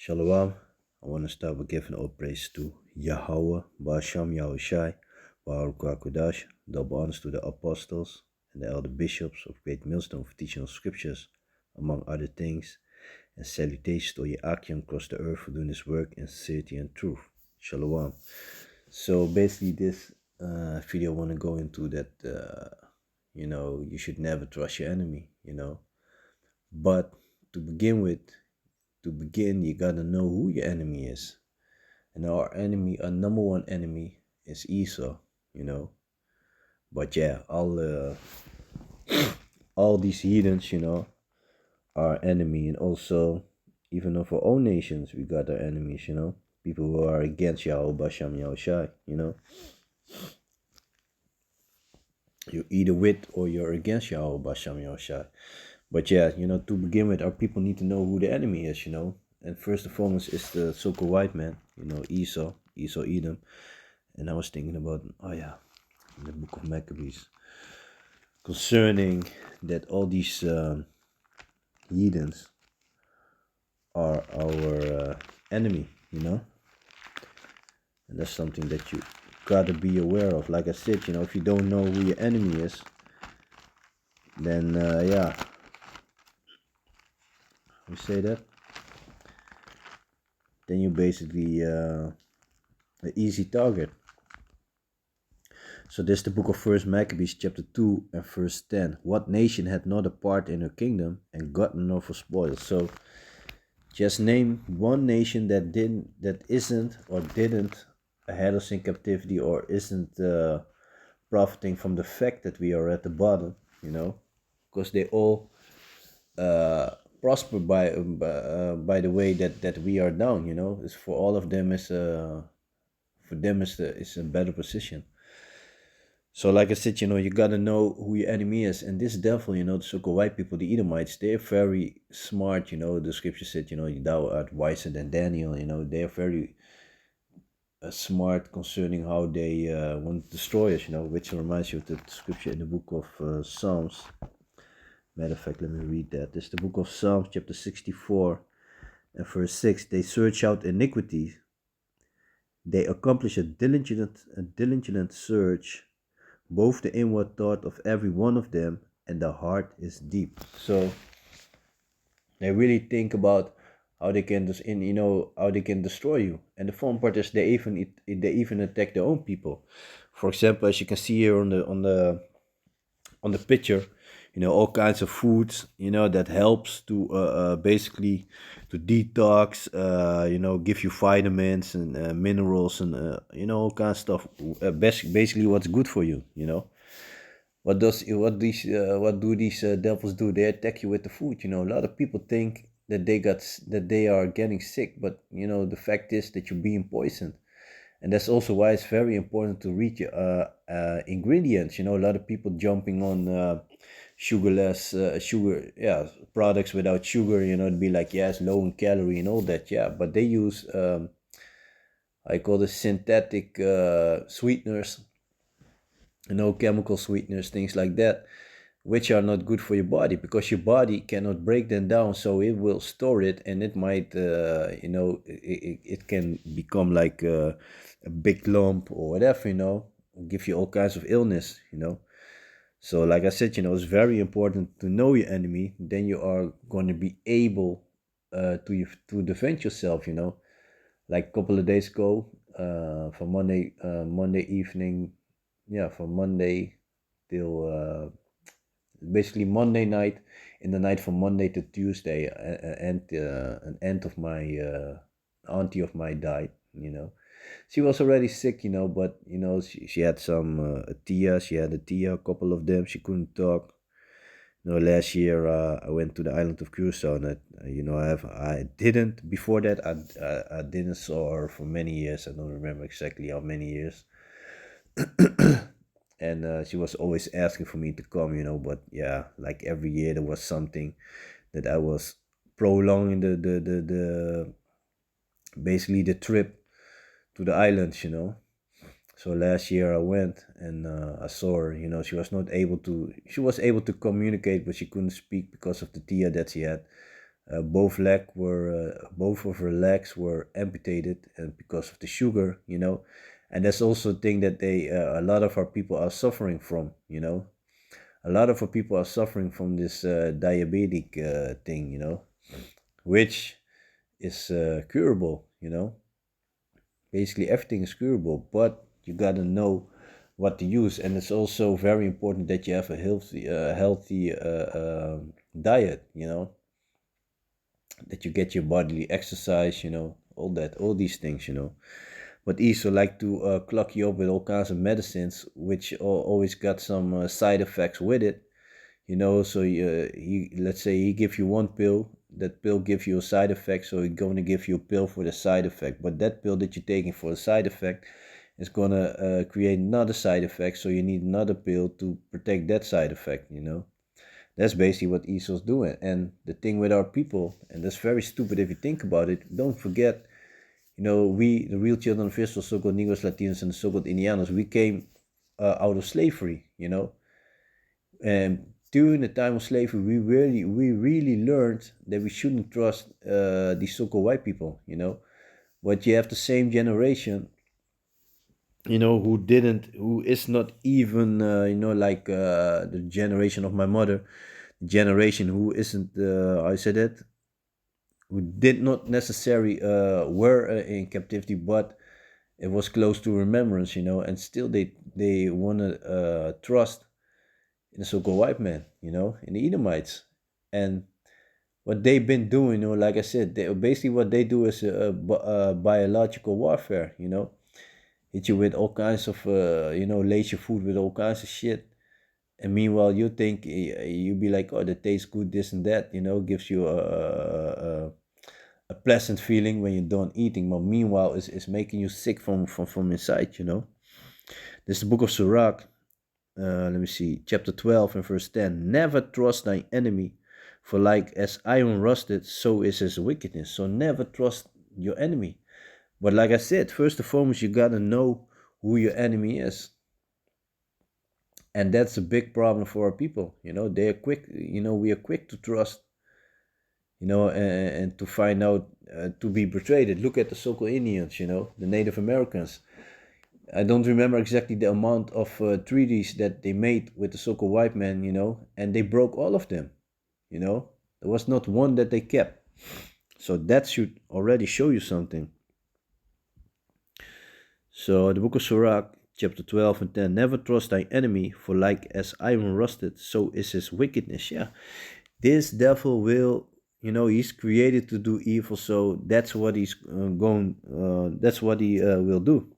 Shalom. I want to start with giving all praise to Yahweh, Basham Yahushai, Baruch HaKodash, double honors to the apostles and the elder bishops of Great Millstone for teaching of scriptures, among other things, and salutations to Yakim across the earth for doing his work in sincerity and truth. Shalom. So basically, this video I want to go into that, you should never trust your enemy, But to begin with, you gotta know who your enemy is. And our number one enemy is Esau, you know. But yeah, all these heathens, are enemy, and also even of our own nations, we got our enemies, people who are against Yahweh Basham Yahushai, You're either with or you're against Yahweh Basham Yahushai. But yeah, to begin with, our people need to know who the enemy is, And first and foremost is the so-called white man, Esau Edom. And I was thinking about, oh yeah, in the book of Maccabees, concerning that all these heathens are our enemy, And that's something that you gotta be aware of. Like I said, if you don't know who your enemy is, then yeah, we say that, then you're basically an easy target. So this is the book of First Maccabees chapter 2 and verse 10. What nation had not a part in her kingdom and gotten no for spoils? So just name one nation that isn't or didn't had us in captivity, or isn't profiting from the fact that we are at the bottom, because they all prosper by the way that we are down, It's for all of them is is a better position. So like I said, you gotta know who your enemy is. And this devil, the so-called white people, the Edomites, they're very smart, The scripture said, thou art wiser than Daniel, They're very smart concerning how they want to destroy us, Which reminds you of the scripture in the book of Psalms. Matter of fact, let me read that. This is the book of Psalms, chapter 64 and verse 6. They search out iniquity. They accomplish a diligent search, both the inward thought of every one of them, and the heart is deep. So they really think about how they can how they can destroy you. And the fun part is they even attack their own people. For example, as you can see here on the picture, all kinds of foods, that helps to basically to detox, give you vitamins and minerals and all kinds of stuff. Basically, what's good for you, What do these devils do? They attack you with the food. A lot of people think that they are getting sick, but the fact is that you're being poisoned. And that's also why it's very important to read your ingredients. A lot of people jumping on products without sugar. To be like, yes, low in calorie and all that. Yeah, but they use I call the synthetic sweeteners, chemical sweeteners, things like that, which are not good for your body, because your body cannot break them down, so it will store it, and it might it can become like a big lump or whatever, give you all kinds of illness, So like I said, it's very important to know your enemy. Then you are going to be able to defend yourself, like a couple of days ago, from Monday evening, from Monday till basically Monday night, in the night from Monday to Tuesday, and an aunt of my auntie of mine died. She was already sick, but she had some a tia. She had a tia, a couple of them. She couldn't talk. Last year I went to the island of Curacao, and I didn't before that. I didn't saw her for many years. I don't remember exactly how many years. And she was always asking for me to come, but yeah, like every year there was something that I was prolonging the basically the trip to the islands, So last year I went, and I saw her, she was able to communicate, but she couldn't speak because of the tia that she had. Both of her legs were amputated, and because of the sugar, and that's also a thing that a lot of our people are suffering from. A lot of our people are suffering from this diabetic thing, which is curable. Basically everything is curable, but you gotta know what to use, and it's also very important that you have a healthy diet. That you get your bodily exercise, all these things. But ESO like to clock you up with all kinds of medicines, which always got some side effects with it. So let's say he give you one pill, that pill gives you a side effect, so he's going to give you a pill for the side effect, but that pill that you're taking for the side effect is going to create another side effect, so you need another pill to protect that side effect. That's basically what ESO's doing. And the thing with our people, and that's very stupid if you think about it, don't forget, we, the real children of Israel, so-called Negros, Latinos, and the so-called Indianos, we came out of slavery, and during the time of slavery, we really learned that we shouldn't trust these so-called white people. But you have the same generation, who is not even, like the generation of my mother, generation who isn't, I said it, who did not necessarily were in captivity, but it was close to remembrance, and still they want to trust in the so-called white man, in the Edomites. And what they've been doing, like I said, basically what they do is biological warfare, hit you with all kinds of, lace your food with all kinds of shit. And meanwhile, you think you be like, oh, that tastes good, this and that, gives you a pleasant feeling when you're done eating. But meanwhile, it's making you sick from inside. This is the book of Sirach. Let me see, chapter 12 and verse 10. Never trust thy enemy, for like as iron rusted, so is his wickedness. So never trust your enemy. But like I said, first and foremost, you gotta know who your enemy is. And that's a big problem for our people. They're quick, we are quick to trust, and to find out, to be betrayed. Look at the so-called Indians, the Native Americans. I don't remember exactly the amount of treaties that they made with the so-called white man, and they broke all of them. There was not one that they kept. So that should already show you something. So the book of Sirach, chapter 12 and 10. Never trust thy enemy, for like as iron rusted, so is his wickedness. Yeah, this devil will, he's created to do evil, so that's what he's that's what he will do.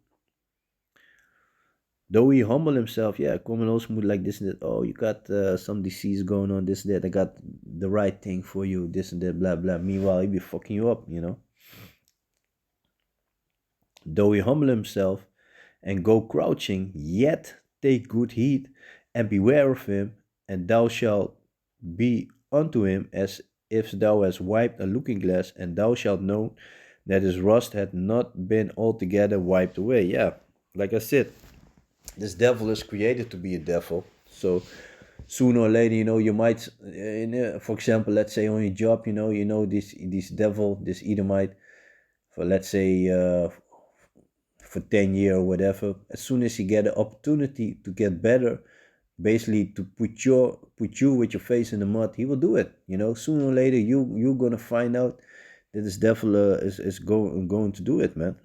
Though he humble himself, yeah, common also mood like this and that. Oh, you got some disease going on, this and that. I got the right thing for you, this and that, blah blah. Meanwhile, he be fucking you up, Though he humble himself and go crouching, yet take good heed and beware of him, and thou shalt be unto him as if thou hast wiped a looking glass, and thou shalt know that his rust had not been altogether wiped away. Yeah, like I said, this devil is created to be a devil. So sooner or later, you might, for example, let's say on your job, this devil, this Edomite, for let's say for 10 years or whatever. As soon as you get an opportunity to get better, basically to put you with your face in the mud, he will do it. Sooner or later, you're gonna find out that this devil is going to do it, man.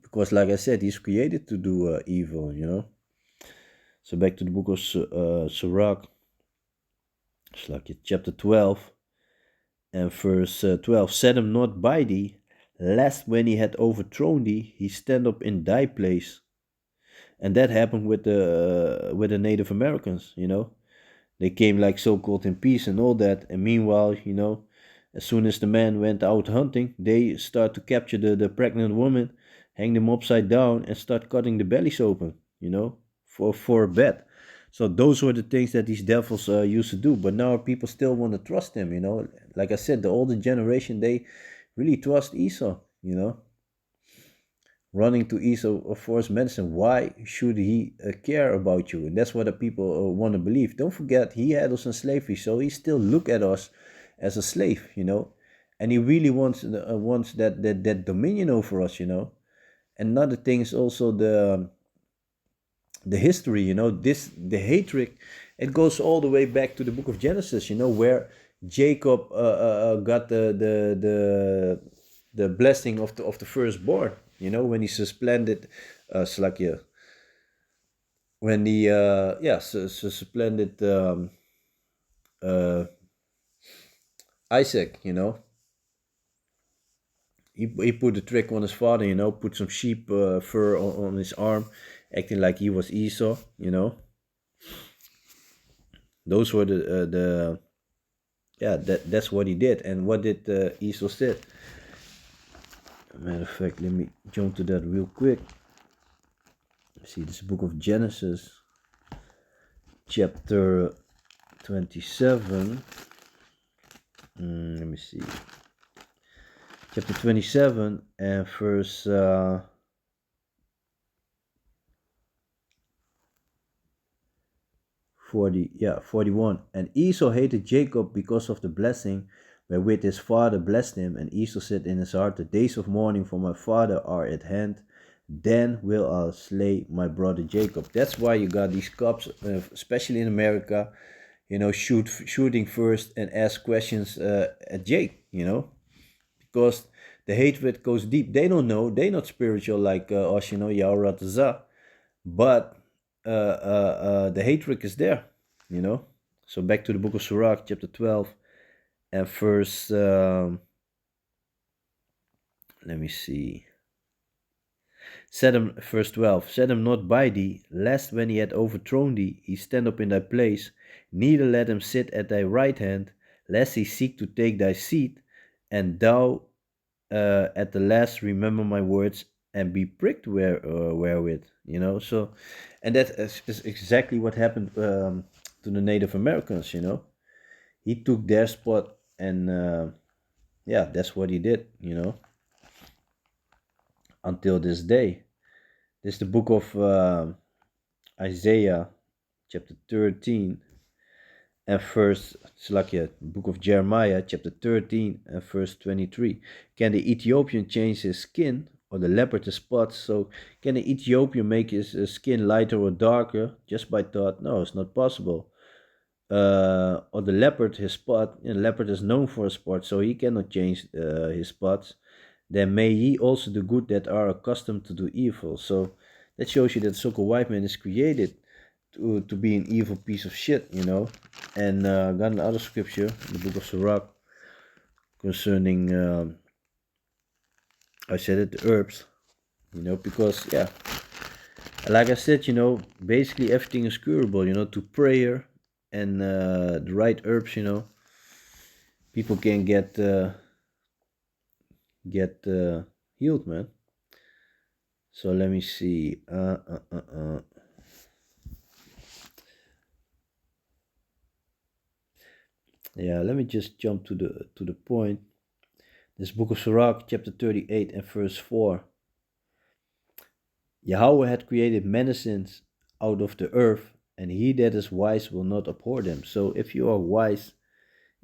Because like I said, he's created to do evil, So back to the book of Sirach, chapter 12 and verse 12. Set him not by thee, lest when he had overthrown thee, he stand up in thy place. And that happened with the Native Americans, They came like so-called in peace and all that, and meanwhile, as soon as the man went out hunting, they start to capture the pregnant woman, hang them upside down, and start cutting the bellies open, for a bed. So those were the things that these devils used to do. But now people still want to trust them, Like I said, the older generation, they really trust Esau, running to Esau of forced medicine. Why should he care about you? And that's what the people want to believe. Don't forget, he had us in slavery, so he still look at us as a slave, and he really wants that dominion over us, Another thing is also the history, the hatred. It goes all the way back to the book of Genesis, where Jacob got the blessing of the firstborn, when he suspended Slakia, when he suspended uh, Isaac, he put a trick on his father, put some sheep fur on his arm, acting like he was Esau, those were the yeah, that's what he did. And what did Esau said? Matter of fact, let me jump to that real quick. See, this book of Genesis, chapter 27. Let me see. Chapter 27 and verse 41. And Esau hated Jacob because of the blessing wherewith his father blessed him. And Esau said in his heart, the days of mourning for my father are at hand. Then will I slay my brother Jacob. That's why you got these cops, especially in America, shooting first and ask questions at Jake, because the hatred goes deep. They don't know. They're not spiritual like us, Yahuratazah. But the hatred is there, So back to the book of Sirach, chapter 12, and verse, let me see. Set him, verse 12, set him not by thee, lest when he had overthrown thee, he stand up in thy place, neither let him sit at thy right hand, lest he seek to take thy seat, and thou at the last remember my words and be pricked wherewith, So, and that is exactly what happened to the Native Americans, He took their spot, and that's what he did, until this day. This is the book of Isaiah, chapter 13, and verse, book of Jeremiah, chapter 13, and verse 23. Can the Ethiopian change his skin, or the leopard his spots? So, can the Ethiopian make his skin lighter or darker just by thought? No, it's not possible. Or the leopard his spot. Leopard is known for a spot, so he cannot change his spots. Then may ye also do good that are accustomed to do evil. So that shows you that Soko White Man is created to be an evil piece of shit, And got another scripture in the book of Sirach concerning, I said it, the herbs, because, like I said, basically everything is curable, to prayer and the right herbs, people can get healed, man. So let me see. Yeah, let me just jump to the point. This book of Sirach, chapter 38 and verse 4. Yahweh had created medicines out of the earth, and he that is wise will not abhor them. So if you are wise,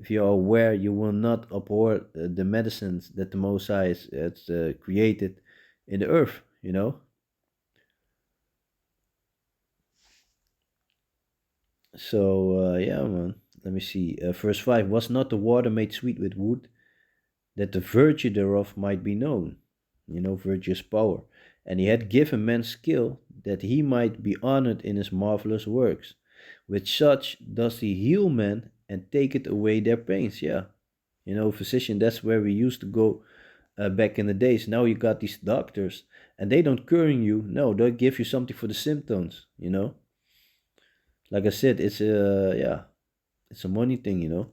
if you are aware, you will not abhor the medicines that the Most High has created in the earth, So, man. Let me see. Verse 5. Was not the water made sweet with wood, that the virtue thereof might be known? Virtue is power. And he had given man skill, that he might be honored in his marvelous works. With such does he heal men and taketh away their pains. Yeah. Physician, that's where we used to go back in the days. Now you got these doctors, and they don't curing you. No, they give you something for the symptoms, Like I said, it's a money thing.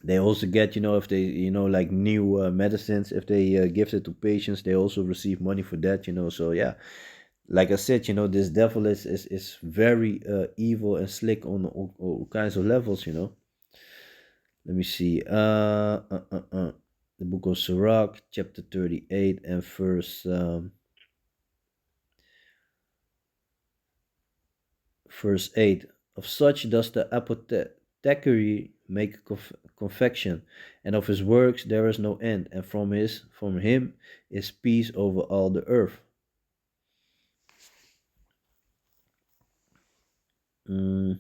They also get, if they, like new medicines, if they give it to patients, they also receive money for that, So yeah, like I said, this devil is very evil and slick on all kinds of levels, Let me see. the book of Sirach, chapter 38 and verse 8. Of such does the apothecary make confection, and of his works there is no end, and from him is peace over all the earth. Mm.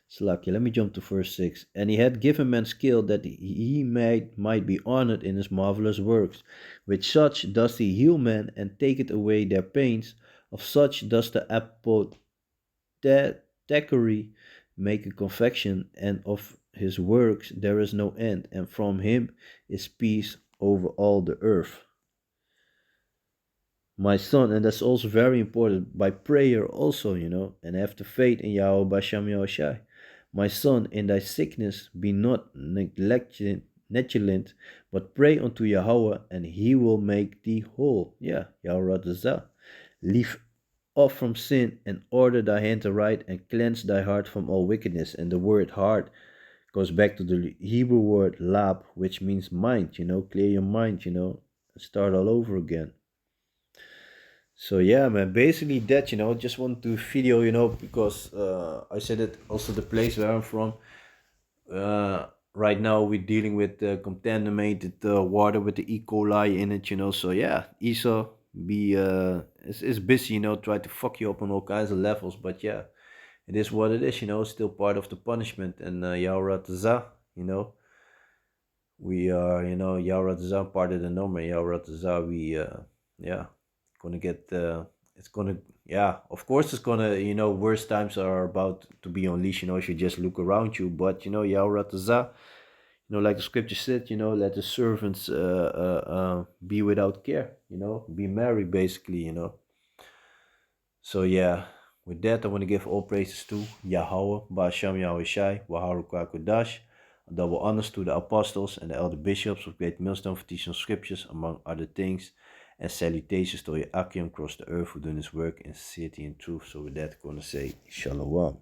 Slakia, let me jump to verse 6. And he had given man skill that he might be honored in his marvelous works. With such does he heal men and taketh away their pains. Of such does the apothecary make a confection, and of his works there is no end, and from him is peace over all the earth. My son, and that's also very important, by prayer also, and have the faith in Yahweh Basham Yahushai. My son, in thy sickness be not negligent, but pray unto Yahweh, and he will make thee whole. Yeah, Yahweh Razah. Leave off from sin, and order thy hand aright, and cleanse thy heart from all wickedness. And the word heart goes back to the Hebrew word lab, which means mind, clear your mind, start all over again. So yeah, man, basically that, just want to video, because I said it also the place where I'm from. Right now we're dealing with contaminated water with the E. coli in it, so yeah, Esau is busy, try to fuck you up on all kinds of levels, but yeah, it is what it is, still part of the punishment. And Yahweh, we are, Yahweh part of the number. Yahweh, we yeah, gonna get it's gonna, yeah, of course it's gonna, worse times are about to be unleashed, if you just look around you. But Yahweh, like the scripture said, let the servants be without care, be merry, basically, so yeah, with that I want to give all praises to Yahweh Ba'asham Yahushai Waharuka Kodash. Double honors to the apostles and the elder bishops of Great Millstone for teaching scriptures, among other things, and salutations to Akim across the earth who doing his work in sincerity and truth. So with that, I'm going to say Shalom.